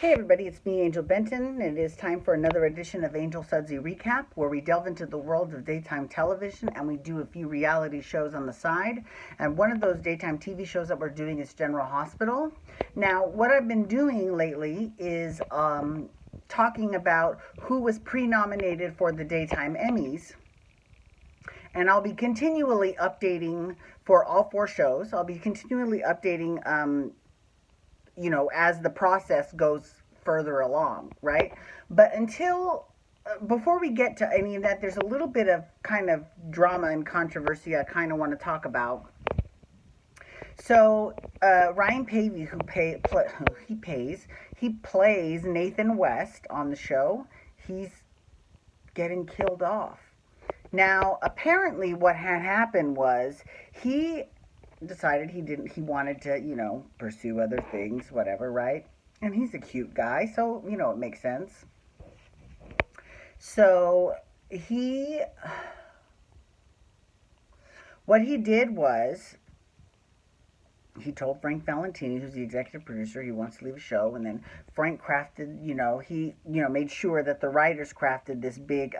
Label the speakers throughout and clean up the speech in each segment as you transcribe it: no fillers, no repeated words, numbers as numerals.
Speaker 1: Hey everybody, it's me, Angel Benton, and it is time for another edition of Angel Sudsy Recap, where we delve into the world of daytime television and we do a few reality shows on the side. And one of those daytime TV shows that we're doing is General Hospital. Now, what I've been doing lately is talking about who was pre-nominated for the daytime Emmys. And I'll be continually updating for all four shows. I'll be continually updating as the process goes further along, right? But before we get to any of that, there's a little bit of kind of drama and controversy I kind of want to talk about. So, Ryan Paevey, he plays Nathan West on the show. He's getting killed off. Now, apparently what had happened was he decided he wanted to, pursue other things, whatever, right? And he's a cute guy, so, it makes sense. So, what he did was, he told Frank Valentini, who's the executive producer, he wants to leave a show, and then Frank crafted, he made sure that the writers crafted this big,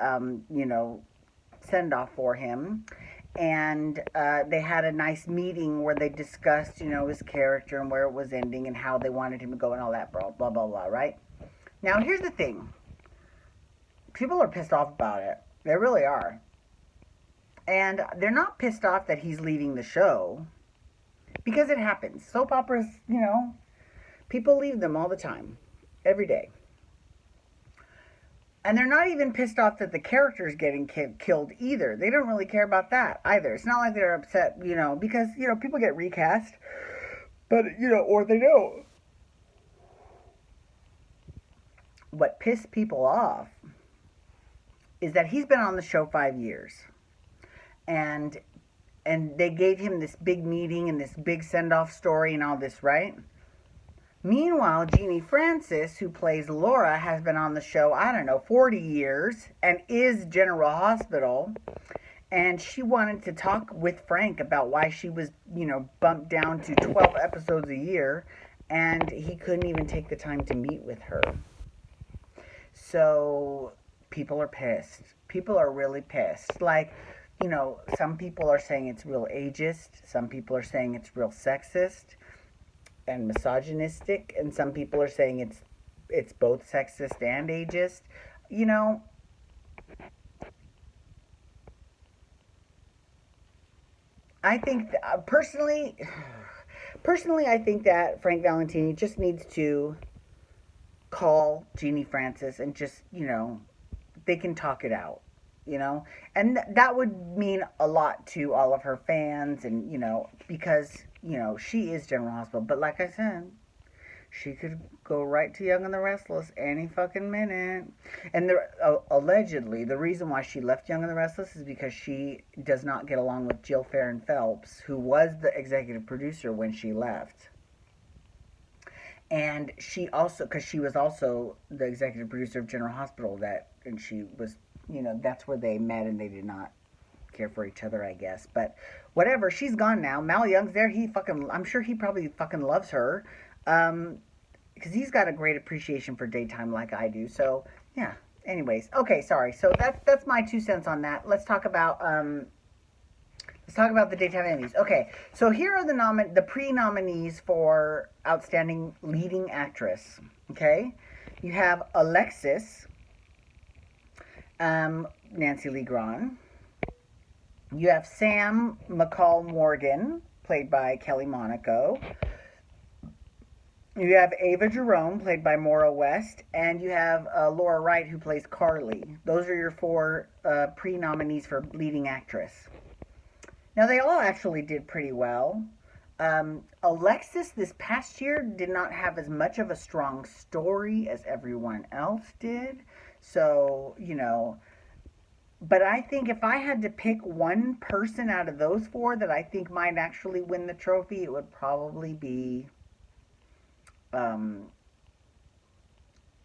Speaker 1: send-off for him. And they had a nice meeting where they discussed, his character and where it was ending and how they wanted him to go and all that, blah, blah, blah, blah, right? Now, here's the thing. People are pissed off about it. They really are. And they're not pissed off that he's leaving the show, because it happens. Soap operas, people leave them all the time, every day. And they're not even pissed off that the character's getting killed either. They don't really care about that either. It's not like they're upset, because, people get recast. But, or they don't. What pissed people off is that he's been on the show 5 years. And they gave him this big meeting and this big send-off story and all this, right? Meanwhile, Genie Francis, who plays Laura, has been on the show, 40 years, and is General Hospital. And she wanted to talk with Frank about why she was, bumped down to 12 episodes a year, and he couldn't even take the time to meet with her. So, people are pissed. People are really pissed. Like, some people are saying it's real ageist. Some people are saying it's real sexist and misogynistic, and some people are saying it's both sexist and ageist. I think personally I think that Frank Valentini just needs to call Genie Francis and just, they can talk it out, and that would mean a lot to all of her fans, and because she is General Hospital. But like I said, she could go right to Young and the Restless any fucking minute. And allegedly, the reason why she left Young and the Restless is because she does not get along with Jill Farron Phelps, who was the executive producer when she left. And she also, because she was also the executive producer of General Hospital, and she was, that's where they met, and they did not care for each other, I guess. But whatever, she's gone now. Mal Young's there. I'm sure he probably fucking loves her, because he's got a great appreciation for daytime like I do. So yeah. Anyways, okay, sorry. So that's my 2 cents on that. Let's talk about the daytime Emmys. Okay, so here are the pre-nominees for outstanding leading actress. Okay, you have Alexis, Nancy Lee Grahn. You have Sam McCall Morgan, played by Kelly Monaco. You have Ava Jerome, played by Maura West. And you have Laura Wright, who plays Carly. Those are your 4 pre-nominees for leading actress. Now, they all actually did pretty well. Alexis, this past year, did not have as much of a strong story as everyone else did. So, but I think if I had to pick one person out of those 4 that I think might actually win the trophy, it would probably be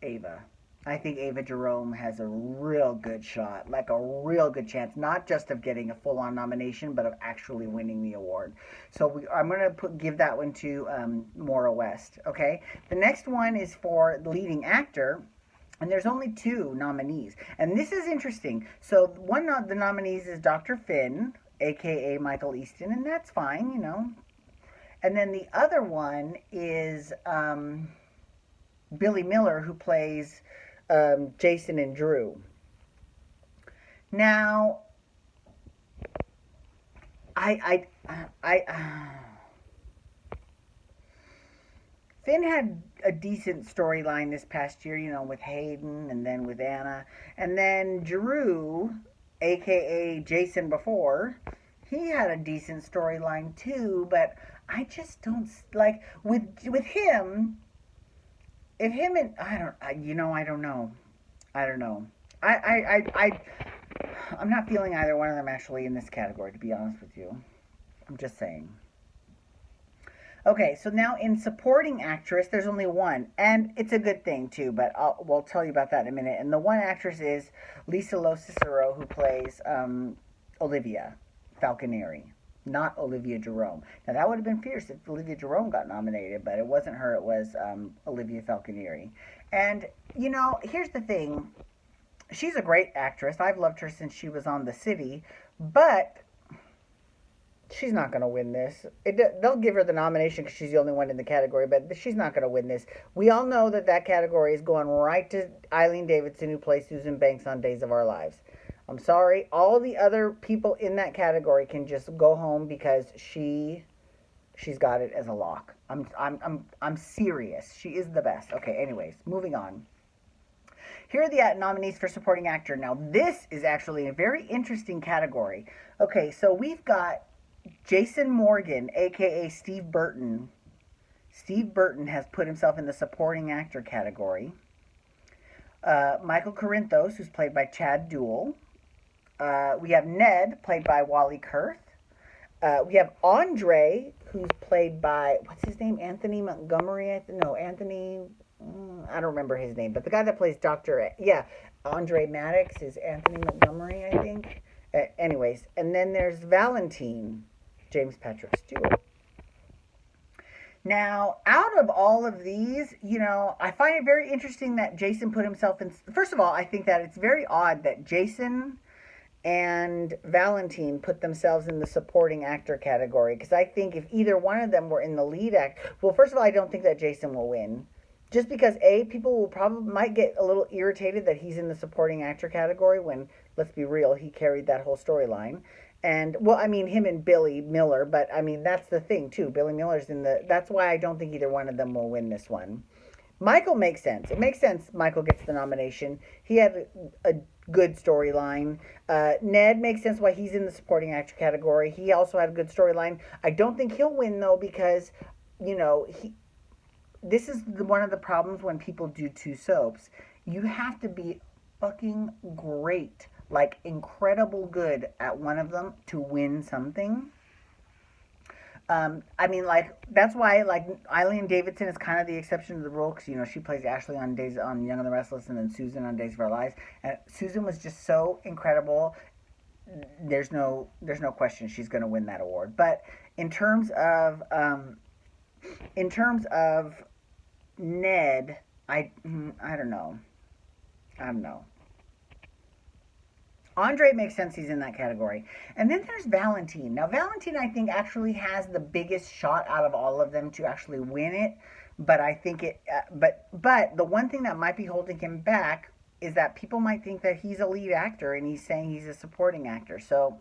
Speaker 1: Ava. I think Ava Jerome has a real good shot, like a real good chance, not just of getting a full-on nomination, but of actually winning the award. So I'm going to give that one to Maura West. Okay, the next one is for the leading actor. And there's only two nominees. And this is interesting. So one of the nominees is Dr. Finn, aka Michael Easton, and that's fine, you know. And then the other one is Billy Miller, who plays Jason and Drew. Now, I Finn had a decent storyline this past year, you know, with Hayden and then with Anna. And then Drew, aka Jason before, he had a decent storyline too, but I just don't like with him. If him and I don't know. I don't know. I'm not feeling either one of them actually in this category, to be honest with you. I'm just saying. Okay, so now in supporting actress, there's only one, and it's a good thing too. But we'll tell you about that in a minute. And the one actress is Lisa Lo Cicero, who plays Olivia Falconeri, not Olivia Jerome. Now that would have been fierce if Olivia Jerome got nominated, but it wasn't her. It was Olivia Falconeri. And you know, here's the thing: she's a great actress. I've loved her since she was on The City, but she's not going to win this. They'll give her the nomination because she's the only one in the category, but she's not going to win this. We all know that category is going right to Eileen Davidson, who plays Susan Banks on Days of Our Lives. I'm sorry. All the other people in that category can just go home because she's got it as a lock. I'm serious. She is the best. Okay, anyways, moving on. Here are the nominees for supporting actor. Now, this is actually a very interesting category. Okay, so we've got Jason Morgan, aka Steve Burton. Steve Burton has put himself in the supporting actor category. Michael Corinthos, who's played by Chad Duell. We have Ned, played by Wally Kurth. We have Andre, who's played by, what's his name? Anthony Montgomery? No, Anthony, I don't remember his name, but the guy that plays Andre Maddox is Anthony Montgomery, I think. Anyways, and then there's Valentine, James Patrick Stewart. Now, out of all of these, you know, I find it very interesting that Jason put himself in. First of all, I think that it's very odd that Jason and Valentine put themselves in the supporting actor category, because I think if either one of them were in the lead act, well, first of all, I don't think that Jason will win. Just because people will probably might get a little irritated that he's in the supporting actor category when, let's be real, he carried that whole storyline. And, well, I mean, him and Billy Miller, but, I mean, that's the thing, too. Billy Miller's that's why I don't think either one of them will win this one. Michael makes sense. It makes sense Michael gets the nomination. He had a good storyline. Ned makes sense why he's in the supporting actor category. He also had a good storyline. I don't think he'll win, though, because, you know, this is one of the problems when people do two soaps. You have to be fucking great, like incredible good at one of them to win something. I mean, like, that's why, like, Eileen Davidson is kind of the exception to the rule, because, you know, she plays Ashley on Young and the Restless, and then Susan on Days of Our Lives. And Susan was just so incredible. There's no question she's going to win that award. But in terms of Ned, I don't know. I don't know. Andre makes sense he's in that category. And then there's Valentine. Now, Valentine, I think, actually has the biggest shot out of all of them to actually win it. But I think but the one thing that might be holding him back is that people might think that he's a lead actor and he's saying he's a supporting actor. So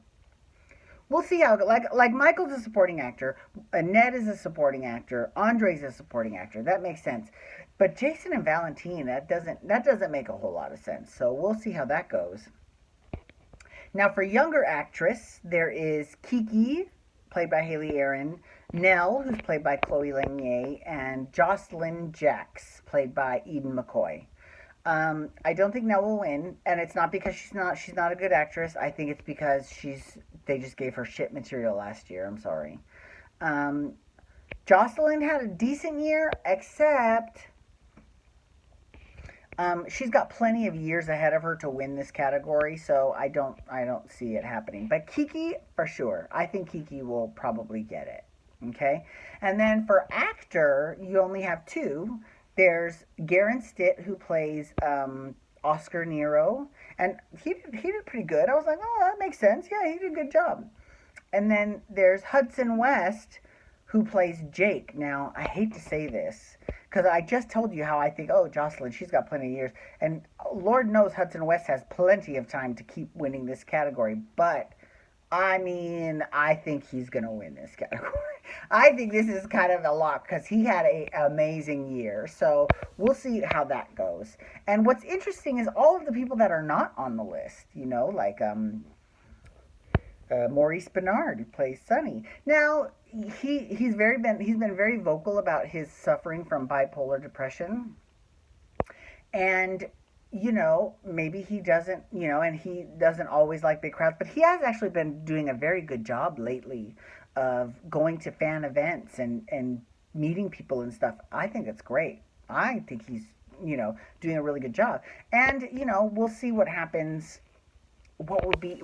Speaker 1: we'll see how, like Michael's a supporting actor, Ned is a supporting actor, Andre's a supporting actor. That makes sense. But Jason and Valentine, that doesn't make a whole lot of sense. So we'll see how that goes. Now, for younger actress, there is Kiki, played by Haley Aaron, Nell, who's played by Chloe Lanier, and Jocelyn Jacks, played by Eden McCoy. I don't think Nell will win, and it's not because she's not a good actress. I think it's because they just gave her shit material last year. I'm sorry. Jocelyn had a decent year, except She's got plenty of years ahead of her to win this category, so I don't see it happening. But Kiki, for sure. I think Kiki will probably get it. Okay? And then for actor, you only have two. There's Garen Stitt, who plays Oscar Nero, and he did pretty good. I was like, oh, that makes sense. Yeah, he did a good job. And then there's Hudson West, who plays Jake. Now, I hate to say this, because I just told you how I think, oh, Jocelyn, she's got plenty of years. And Lord knows Hudson West has plenty of time to keep winning this category. But, I mean, I think he's going to win this category. I think this is kind of a lock because he had an amazing year. So we'll see how that goes. And what's interesting is all of the people that are not on the list, like Maurice Bernard, who plays Sonny. Now he's been very vocal about his suffering from bipolar depression, and maybe he doesn't, and he doesn't always like big crowds, but he has actually been doing a very good job lately of going to fan events and meeting people and stuff. I think it's great. I think he's doing a really good job, and we'll see what happens. What would be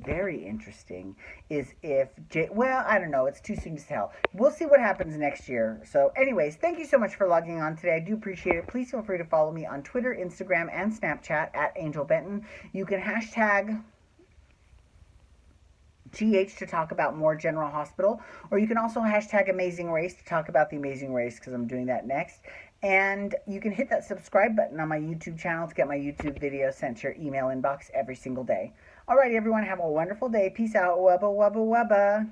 Speaker 1: very interesting is if I don't know, it's too soon to tell. We'll see what happens next year. So anyways, thank you so much for logging on today. I do appreciate it. Please feel free to follow me on Twitter, Instagram, and Snapchat at Angel Benton. You can hashtag GH to talk about more General Hospital, or you can also hashtag Amazing Race to talk about the Amazing Race, because I'm doing that next. And you can hit that subscribe button on my YouTube channel to get my YouTube videos sent to your email inbox every single day. Alrighty, everyone, have a wonderful day. Peace out. Wubba, wubba, wubba.